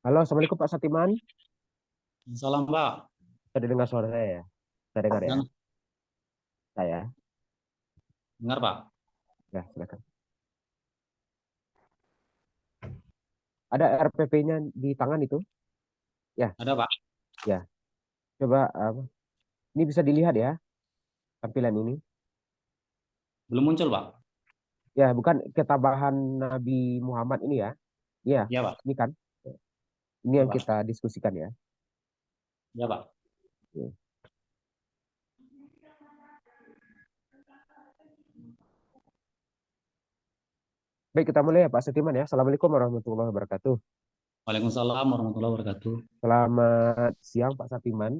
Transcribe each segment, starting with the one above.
Halo, Assalamualaikum Pak Satiman. Salam Pak. Saya dengar suara saya ya? Saya dengar ya? Dengar, Saya. dengar Pak. Ya, silakan. Ada RPP-nya di tangan itu? Ya, Ada Pak. ya. Coba, ini bisa dilihat ya, tampilan ini. Belum muncul Pak. Ya, bukan ketabahan Nabi Muhammad ini ya. Iya, Ya Pak. ini kan. Ini Ya yang Pak. kita diskusikan ya. Ya Pak. Ya. Baik, kita mulai ya Pak Satiman ya. Assalamualaikum warahmatullahi wabarakatuh. Waalaikumsalam warahmatullahi wabarakatuh. Selamat siang Pak Satiman.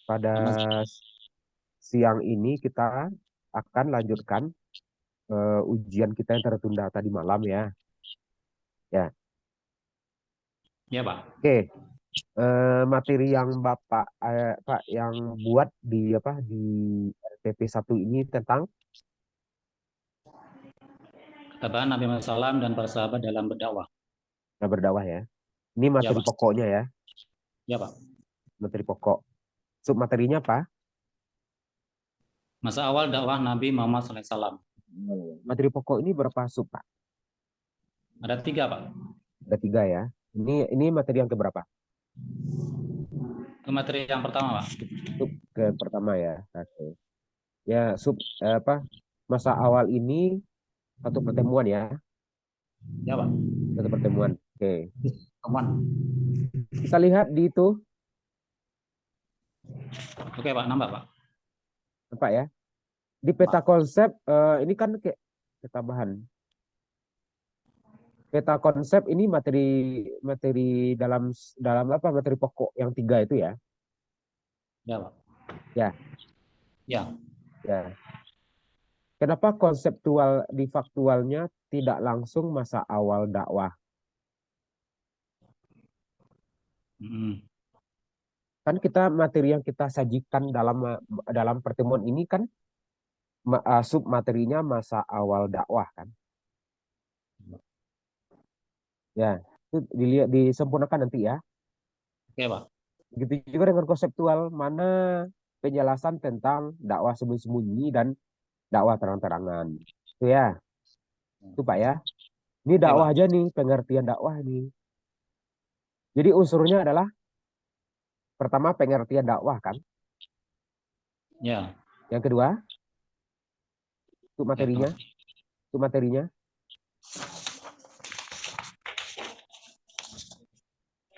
Pada Selamat siang. siang ini kita akan lanjutkan ujian kita yang tertunda tadi malam ya. Ya, Ya Pak. oke. Materi yang Bapak Pak yang buat di apa di RTP 1 ini tentang Ketabahan Nabi Muhammad SAW dan para sahabat dalam berdakwah. berdakwah ya. Ini Ya materi Pak. pokoknya ya, Ya Pak. materi pokok. Sub materinya apa? Masa awal dakwah Nabi Muhammad SAW. Materi pokok ini berapa sub Pak? Ada tiga Pak. Ada tiga ya. Ini materi yang keberapa? Itu materi yang pertama Pak. Sub ke pertama ya. Oke. Ya sub apa? Masa awal ini satu pertemuan ya, Ya Pak. satu pertemuan. Oke. Teman. Kita lihat di itu Oke Pak. Nambah Pak. apa ya? Di peta Pak. konsep ini kan kayak peta bahan. Peta konsep ini materi materi dalam dalam apa materi pokok yang tiga itu ya. Ya Pak. Ya, Ya. ya. Kenapa konseptual di faktualnya tidak langsung masa awal dakwah? Mm-mm. Kan kita materi yang kita sajikan dalam pertemuan ini kan sub materinya masa awal dakwah kan. Ya, itu dilihat disempurnakan nanti ya. Oke Pak. Begitu juga dengan konseptual mana penjelasan tentang dakwah sembunyi-sembunyi dan dakwah terang-terangan. Itu ya, itu Pak ya. Ini Oke dakwah Pak. aja nih, pengertian dakwah nih. Jadi unsurnya adalah pertama pengertian dakwah kan. Ya. Yang kedua, itu Ya materinya, Pak. itu materinya.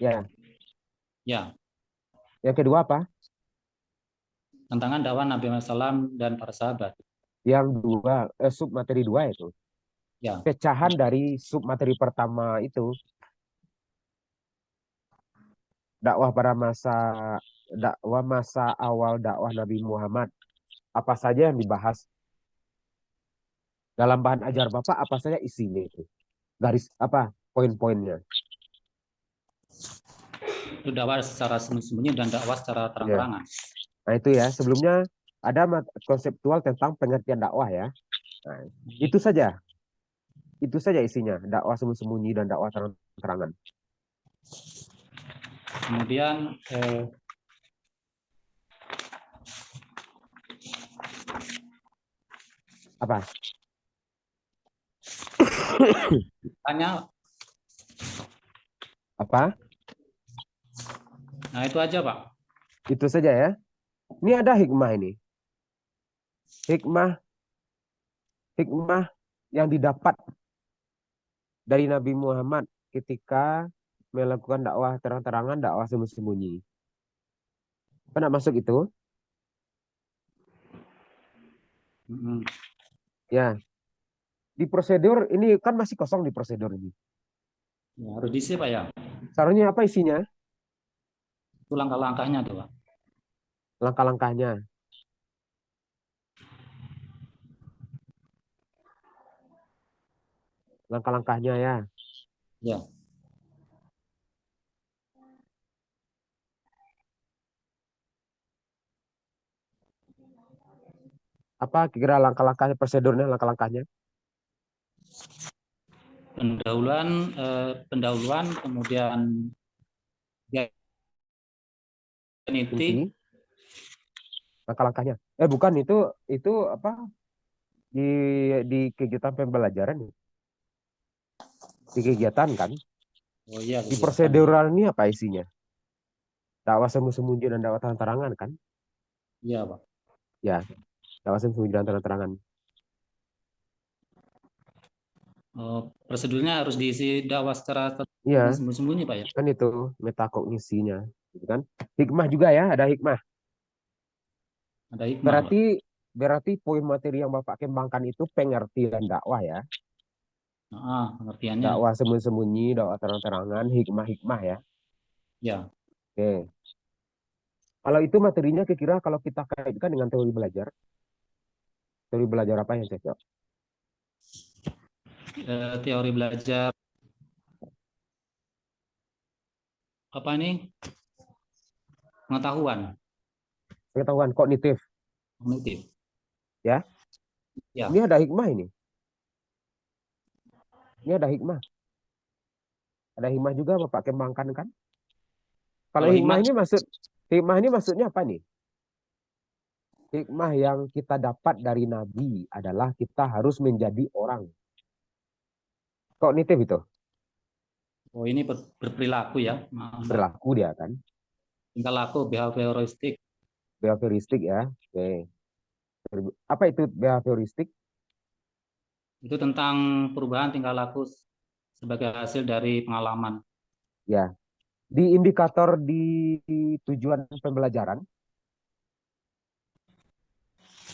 Ya, Ya. yang kedua apa? Tantangan dakwah Nabi Muhammad SAW dan para sahabat. Yang dua, sub materi dua itu. Ya. Pecahan dari sub materi pertama itu, dakwah pada masa awal dakwah Nabi Muhammad. Apa saja yang dibahas dalam bahan ajar Bapak? Apa saja isinya itu? Garis apa? Poin-poinnya. Itu dakwah secara sembunyi-sembunyi dan dakwah secara Ya. terang-terangan. Nah itu ya. Sebelumnya ada konseptual tentang pengertian dakwah ya. Nah, itu saja. Itu saja isinya. Dakwah sembunyi-sembunyi dan dakwah terang-terangan. Kemudian Apa? tanya. Apa? Nah itu aja Pak. Itu saja ya. Ini ada hikmah ini. Hikmah, hikmah yang didapat dari Nabi Muhammad ketika melakukan dakwah terang-terangan, dakwah sembunyi-sembunyi. Pernah masuk itu? Mm-mm. Ya, di prosedur ini kan masih kosong di prosedur ini. Ya, harus diisi Pak ya. Seharusnya apa isinya? Itu langkah-langkahnya tuh Pak. Langkah-langkahnya. Langkah-langkahnya ya. Ya. Apa kira langkah-langkahnya, prosedurnya, langkah-langkahnya? Pendahuluan, pendahuluan, kemudian Ya, Inti, inti. langkah-langkahnya. Bukan itu apa di kegiatan pembelajaran ya? Di kegiatan kan? Oh iya, Di kegiatan ya. prosedural ini apa isinya? Dakwah semu-sembunyi dan dakwah terang-terangan kan? Iya, Pak. Ya, dakwah semu-sembunyi dan terang-terangan. Prosedurnya harus diisi dakwah secara Iya, sembunyi-sembunyi, Pak ya. kan itu metakognisinya, gitu kan? Hikmah juga ya, ada hikmah. Ada hikmah, Pak. Berarti berarti poin materi yang Bapak kembangkan itu pengertian dakwah ya. Pengertiannya. Dakwah sembunyi-sembunyi, dakwah terang-terangan, hikmah-hikmah ya. Ya, Oke. Kalau itu materinya kira-kira kalau kita kaitkan dengan teori belajar apa yang cocok? teori belajar apa ini? Pengetahuan Pengetahuan kognitif kognitif. ya. Ini Ya, ada hikmah ini. Ini ada hikmah. Ada hikmah juga Bapak kembangkan kan? Kalau kalau hikmah hikmah, ini maksudnya apa nih? Hikmah yang kita dapat dari Nabi adalah kita harus menjadi orang. Kognitif itu oh ini berperilaku ya, Mbak. berlaku dia kan. Tingkah laku, behavioristik. Behavioristik ya. Oke. Apa itu behavioristik? Itu tentang perubahan tingkah laku sebagai hasil dari pengalaman. Ya, di indikator di tujuan pembelajaran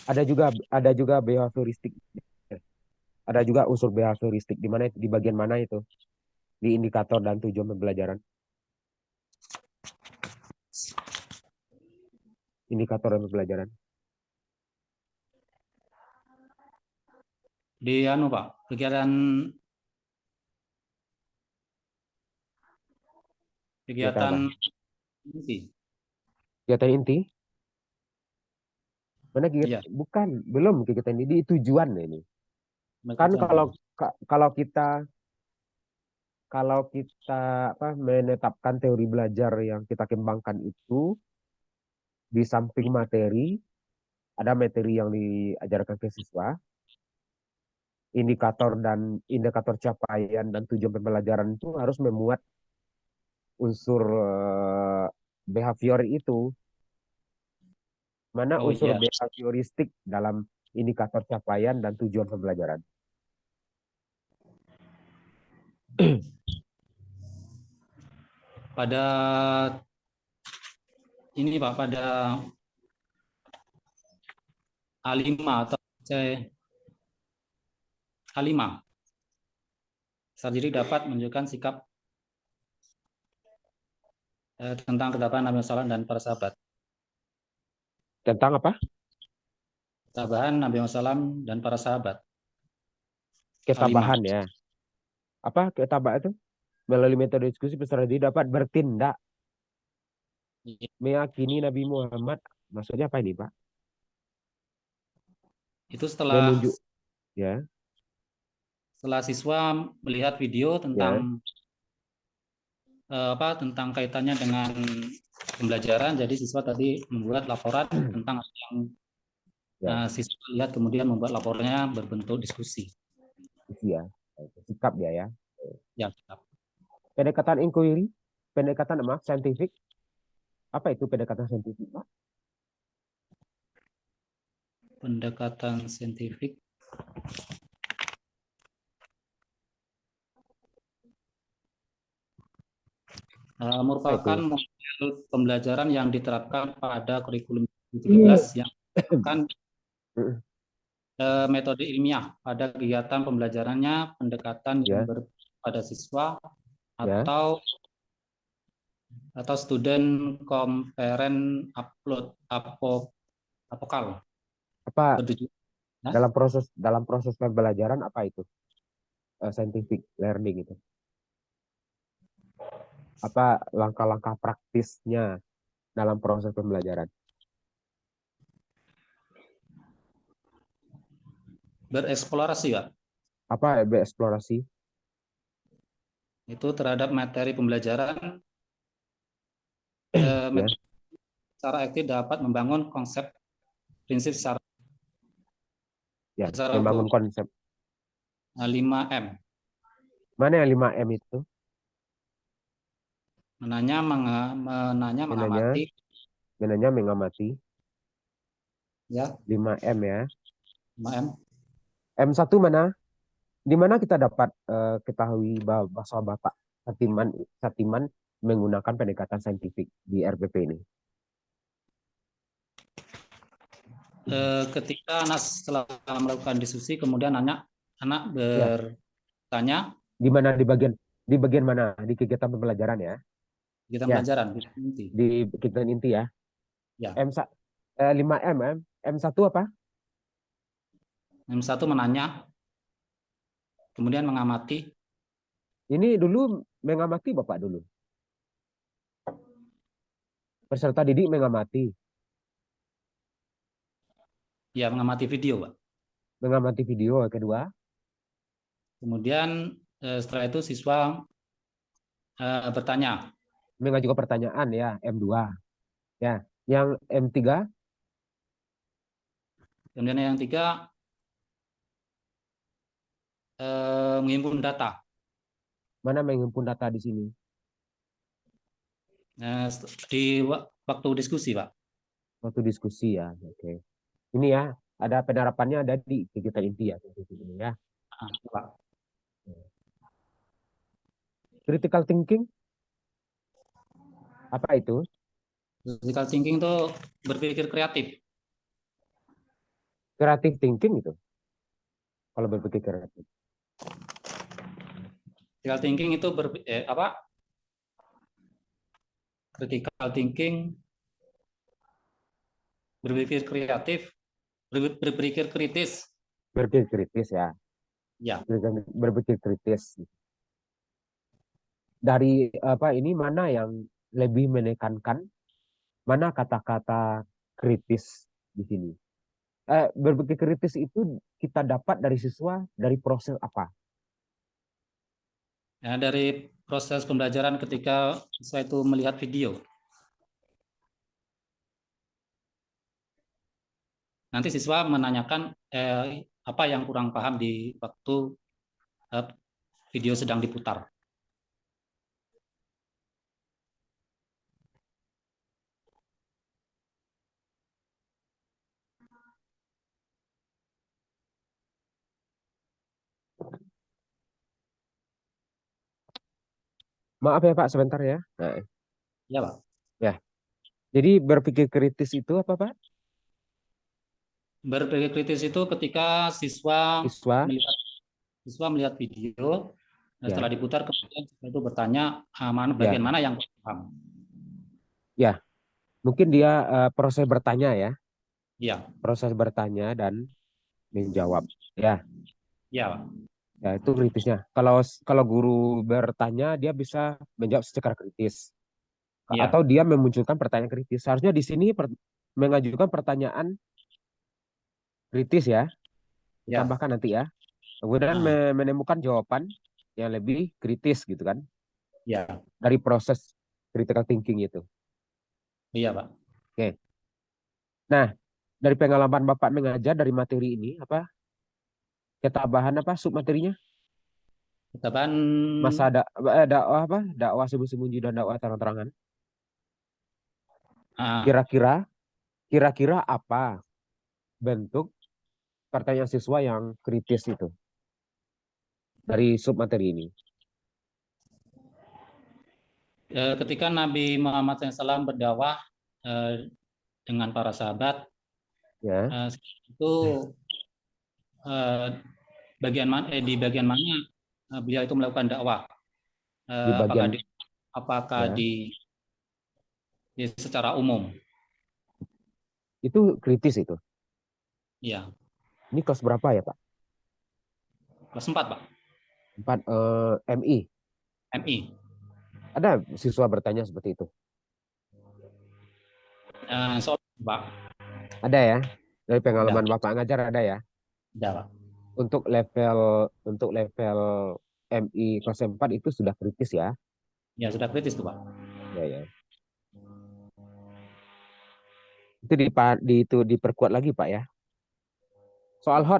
ada juga behavioristik. Ada juga unsur behavioristik di mana di bagian mana itu? Di indikator dan tujuan pembelajaran. Indikator dan pembelajaran. Di anu Pak, kegiatan Kegiatan kegiatan apa? inti. Kegiatan inti. Mana Iya, bukan, belum kegiatan ini di tujuan ini. Kan tujuan kalau Pak. kalau kita apa menetapkan teori belajar yang kita kembangkan itu di samping materi, ada materi yang diajarkan ke siswa, indikator capaian dan tujuan pembelajaran itu harus memuat unsur behavior itu. Mana Oh unsur iya, behavioristik dalam indikator capaian dan tujuan pembelajaran. pada ini Pak, pada A5 atau A5. Sarjiri dapat menunjukkan sikap tentang ketabahan Nabi Muhammad dan para sahabat. Tentang apa? Ketabahan Nabi Muhammad dan para sahabat. A5. Ketabahan ya. Apa ketabahan itu? Melalui metode diskusi peserta didik dapat bertindak meyakini Nabi Muhammad. Maksudnya apa ini, Pak? Itu setelah Menunjuk ya, setelah siswa melihat video ya, tentang tentang kaitannya dengan pembelajaran. Jadi siswa tadi membuat laporan tentang apa yang ya, siswa lihat, kemudian membuat laporannya berbentuk diskusi. isi ya. Sikap dia ya. Ya, Pendekatan inquiry, pendekatan apa? Saintifik. Apa itu pendekatan saintifik, Pak? pendekatan saintifik. Apa itu? Merupakan model pembelajaran yang diterapkan pada kurikulum 2013 yang merupakan metode ilmiah pada kegiatan pembelajarannya, pendekatan yang Ya, pada siswa ya. atau student comparen upload apokal Apa bertujuan ya, dalam proses pembelajaran apa itu? Scientific learning itu. Apa langkah-langkah praktisnya dalam proses pembelajaran? bereksplorasi ya, Apa bereksplorasi? itu terhadap materi pembelajaran Ya. Secara aktif dapat membangun konsep prinsip secara membangun konsep. 5M. Mana yang 5M itu? Menanya, mengamati, mengamati. ya. 5M ya. 5M. M1 mana? Di mana kita dapat ketahui bahwa Bapak Satiman menggunakan pendekatan saintifik di RPP ini? Ketika anak setelah melakukan diskusi, kemudian anak bertanya. Di mana, di bagian mana? Di kegiatan pembelajaran ya? Kegiatan pembelajaran di kegiatan inti ya. Ya. 5M, M1 apa? M1 menanya, kemudian mengamati. Ini dulu mengamati Bapak dulu. Peserta didik mengamati. Ya, mengamati video, Pak. Mengamati video kedua. Kemudian setelah itu siswa bertanya. Mengajukan pertanyaan ya, M2. Ya, yang M3. Kemudian yang 3 menghimpun data. Mana menghimpun data di sini? Di waktu diskusi, Pak. Waktu diskusi ya, oke. Ini ya, ada penerapannya ada di kegiatan inti ya, ini ya. Pak. Critical thinking, apa itu? Critical thinking itu berpikir kreatif. Creative thinking itu. Kalau berpikir kreatif. Critical thinking itu critical thinking berpikir kreatif, berpikir kritis. Berpikir kritis ya. Ya. Berpikir kritis. Dari apa ini mana yang lebih menekankan, mana kata-kata kritis di sini? Berpikir kritis itu kita dapat dari siswa dari proses apa? Ya, dari proses pembelajaran ketika siswa itu melihat video. Nanti siswa menanyakan apa yang kurang paham di waktu video sedang diputar. Maaf ya Pak, sebentar ya. Nah, Ya, Pak. ya. Jadi berpikir kritis itu apa Pak? Berpikir kritis itu ketika siswa Siswa melihat video, setelah ya, diputar kemudian siswa itu bertanya ya, bagian mana yang kurang paham. ya. Mungkin dia proses bertanya ya, Ya, proses bertanya dan menjawab. Ya, ya, Pak. ya itu kritisnya. Kalau guru bertanya, dia bisa menjawab secara kritis. Ya, Atau dia memunculkan pertanyaan kritis. Seharusnya di sini mengajukan pertanyaan kritis ya, ya. ditambahkan nanti ya. Kemudian Nah, menemukan jawaban yang lebih kritis gitu kan, ya, dari proses critical thinking itu. iya, Pak. Oke. Nah, dari pengalaman Bapak mengajar dari materi ini apa? Ketabahan apa submaterinya? Ketabahan. Masa dakwah apa? Dakwah sembunyi-sembunyi dan dakwah terang-terangan. Ah, Kira-kira apa bentuk pertanyaan siswa yang kritis itu dari submateri ini? ketika Nabi Muhammad SAW berdakwah dengan para sahabat, Ya, itu eh, di bagian mana beliau itu melakukan dakwah? di bagian Apakah ya. di secara umum? Itu kritis itu. Ya, Ini kelas berapa ya, Pak? kelas 4, Pak. 4 MI. MI. Ada siswa bertanya seperti itu. Soal, Pak. Ada ya. Dari Ada, pengalaman Bapak ngajar ada ya. ada, Pak. Untuk level MI kelas 4 itu sudah kritis ya. Ya, sudah kritis tuh, Pak. Ya ya. Itu itu diperkuat lagi Pak ya.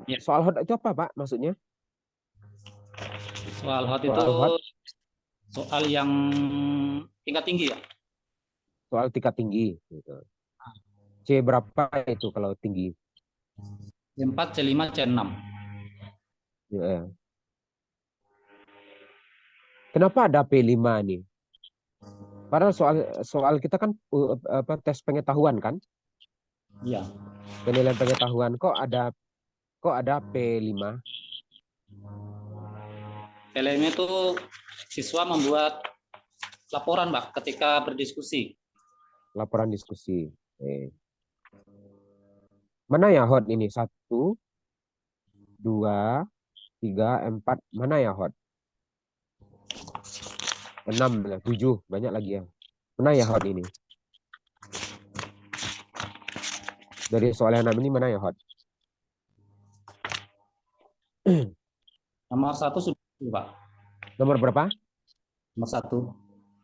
Ya, Soal hot itu apa Pak maksudnya? soal hot itu Soal hot, soal yang tingkat tinggi ya. soal tingkat tinggi gitu. C berapa itu kalau tinggi? C4, C5, C6. Ya. Kenapa ada P5 nih? Padahal soal soal kita kan apa tes pengetahuan kan? Iya. Penilaian pengetahuan kok ada P5 PLM itu siswa membuat laporan, Pak, ketika berdiskusi. laporan diskusi. Mana ya hot ini? Satu, dua, tiga, empat. Mana ya hot? Enam, tujuh. Banyak lagi ya. Mana ya hot ini? Dari soal yang enam ini mana ya hot? Nomor satu sudah, Pak. Nomor berapa? Nomor satu.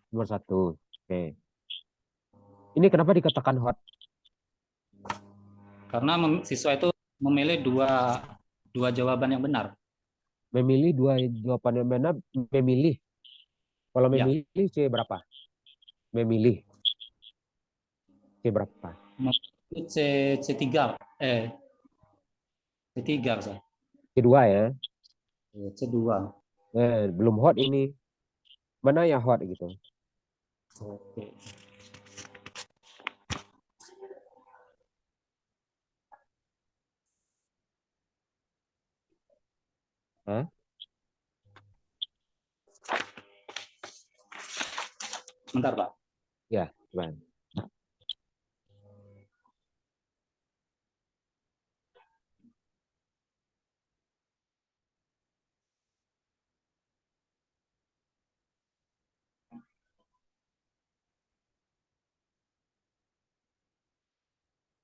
Nomor satu. Oke. Ini kenapa dikatakan hot? Karena siswa itu memilih dua jawaban yang benar. Memilih dua jawaban yang mana? Memilih. Kalau Ya, memilih C berapa? Memilih C berapa? C C3 C3 Pak. C2 ya. C2. Belum hot ini. Mana ya hot gitu? Oke. Hah? Bentar, Pak. Ya, coba.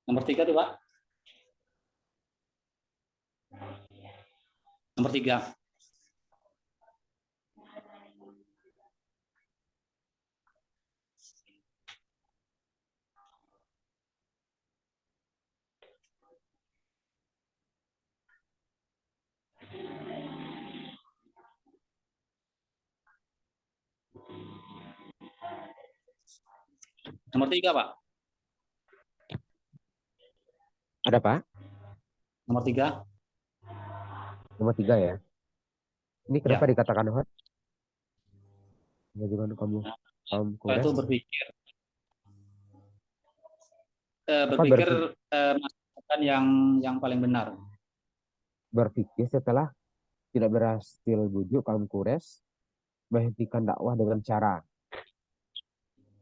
Nomor 3 tuh, Pak. Nomor 3. Nomor 3, Pak. Ada Pak? Nomor 3. Nomor tiga ya. Ini kenapa Ya. dikatakan hot? Bagaimana kamu Nah, itu kores? Apa berpikir melakukan yang paling benar. berpikir setelah tidak berhasil bujuk kaum kures menghentikan dakwah dengan cara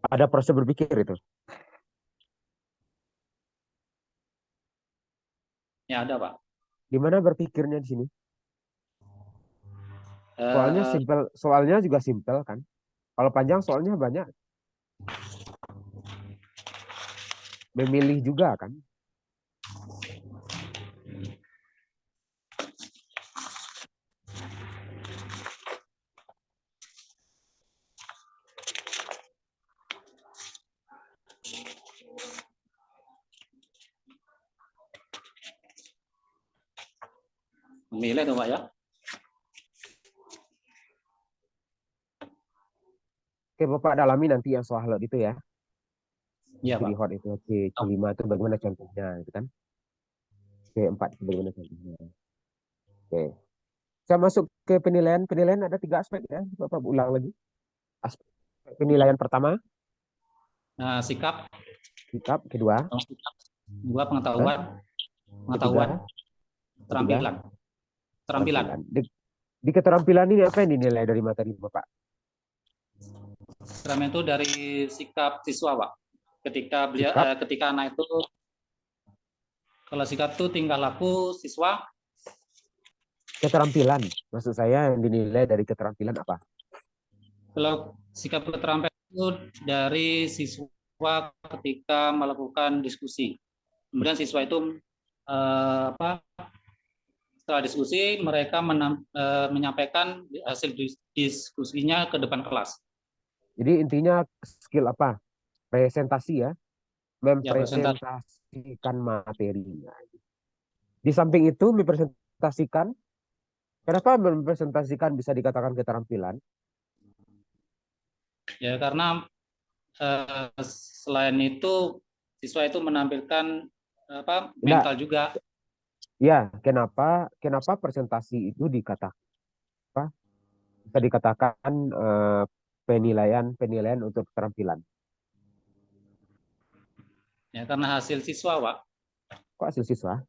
ada proses berpikir itu. Ya, ada, Pak. Gimana berpikirnya di sini? Soalnya Eh, simpel, soalnya juga simpel kan. Kalau panjang soalnya banyak. Memilih juga kan. Memilih tuh, Pak ya. Oke, Bapak dalami nanti yang soal hot itu ya. Iya, Ciri Pak. hot itu C5 itu bagaimana contohnya gitu kan. C4 itu bagaimana contohnya. Oke. Saya masuk ke penilaian. Penilaian ada tiga aspek ya. Bapak ulang lagi. Aspek penilaian pertama, Nah, sikap, sikap. Kedua, sikap. Dua, Hah? pengetahuan, pengetahuan, Ketiga, ketiga, keterampilan, keterampilan. keterampilan. Di keterampilan ini apa yang dinilai dari materi Bapak? Keterampilan itu dari sikap siswa, Pak. Sikap, Ketika anak itu, kalau sikap itu tingkah laku siswa. keterampilan. Maksud saya yang dinilai dari keterampilan apa? Kalau sikap keterampilan itu dari siswa ketika melakukan diskusi. Kemudian siswa itu apa? Setelah diskusi mereka menyampaikan hasil diskusinya ke depan kelas. Jadi intinya skill apa? Presentasi ya. Ya, presentasi. mempresentasikan materinya. Di samping itu mempresentasikan, kenapa mempresentasikan bisa dikatakan keterampilan? Ya, karena selain itu siswa itu menampilkan apa Enggak, mental juga. ya, kenapa presentasi itu apa, bisa dikatakan penilaian untuk keterampilan. Ya, karena hasil siswa, Pak. Kok hasil siswa?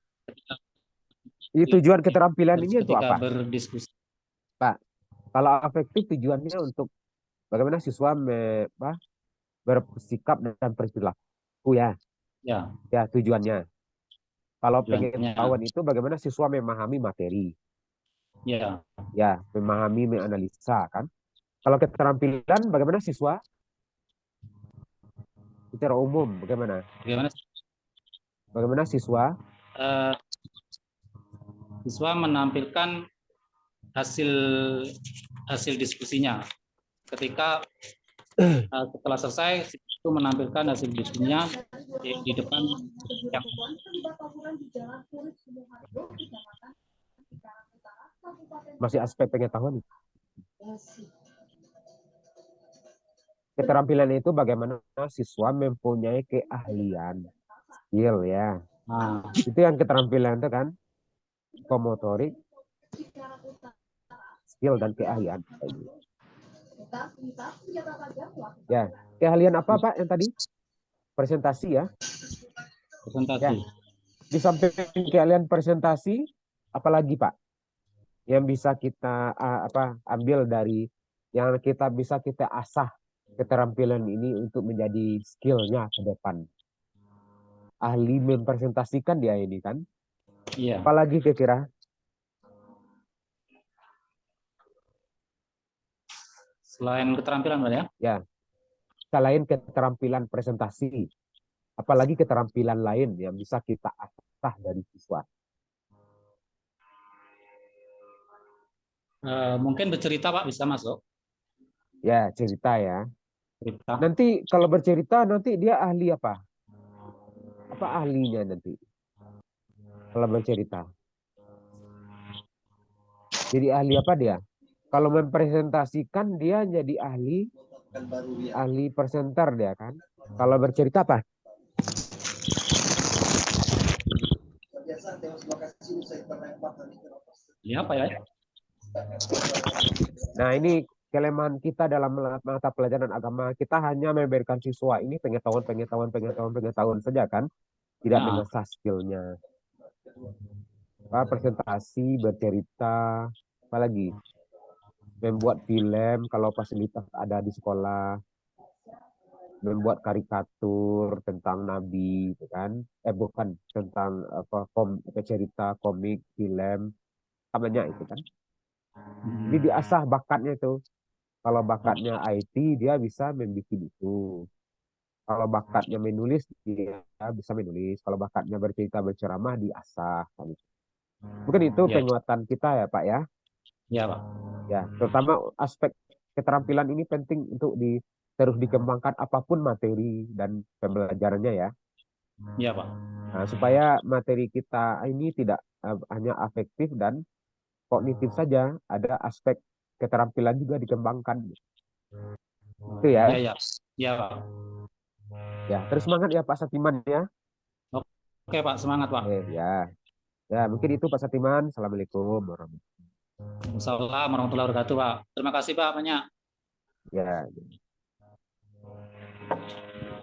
Ini tujuan keterampilan ini untuk Ketika apa, berdiskusi. Pak? Kalau afektif tujuannya untuk bagaimana siswa bersikap dan berperilaku ya, Ya, ya tujuannya. Kalau tujuannya. pengetahuan itu bagaimana siswa memahami materi, Ya, ya memahami, menganalisa kan. Kalau keterampilan bagaimana siswa secara umum, bagaimana bagaimana siswa eh, siswa menampilkan hasil hasil diskusinya. Ketika setelah selesai, siswa itu menampilkan hasil diskusinya di depan yang masih aspek pengetahuan. Keterampilan itu bagaimana siswa mempunyai keahlian, skill ya. nah, Itu yang keterampilan itu kan, komotorik, skill dan keahlian. Ya, keahlian apa Pak yang tadi? Presentasi ya. presentasi. Ya, di samping keahlian presentasi, apalagi Pak yang bisa kita ambil dari yang kita bisa kita asah keterampilan ini untuk menjadi skillnya ke depan. Ahli mempresentasikan dia ini kan. Iya. Apalagi kira-kira Selain keterampilan, Pak ya. ya, selain keterampilan presentasi, apalagi keterampilan lain yang bisa kita asah dari siswa. Mungkin bercerita, Pak, bisa masuk. Ya, cerita ya. Cerita. Nanti kalau bercerita nanti dia ahli apa? Apa ahlinya nanti? Kalau bercerita. Jadi ahli apa dia? Kalau mempresentasikan dia jadi ahli presenter dia kan. Kalau bercerita apa? Ya, apa ya? Nah, ini kelemahan kita dalam mata pelajaran agama. Kita hanya memberikan siswa ini pengetahuan saja kan. Tidak Nah, mengasah skillnya. Presentasi, bercerita, apalagi membuat film kalau fasilitas ada di sekolah, membuat karikatur tentang nabi gitu kan, bukan tentang cerita komik film, banyak itu kan. Jadi diasah bakatnya itu. Kalau bakatnya IT dia bisa membuat itu, kalau bakatnya menulis dia bisa menulis, kalau bakatnya bercerita berceramah diasah kan. Mungkin itu ya, penguatan kita ya Pak ya. ya, Pak. Ya, terutama aspek keterampilan ini penting untuk terus dikembangkan apapun materi dan pembelajarannya ya. Ya, Pak. Nah, supaya materi kita ini tidak hanya afektif dan kognitif saja, ada aspek keterampilan juga dikembangkan. Itu Ya, ya. ya, ya, Pak. Ya, terus semangat ya Pak Satiman ya. Oke, Pak, semangat, Pak. Ya. Ya, mungkin itu Pak Satiman. Assalamualaikum warahmatullahi wabarakatuh. Assalamualaikum warahmatullahi wabarakatuh, Pak. Terima kasih, Pak, banyak. Ya.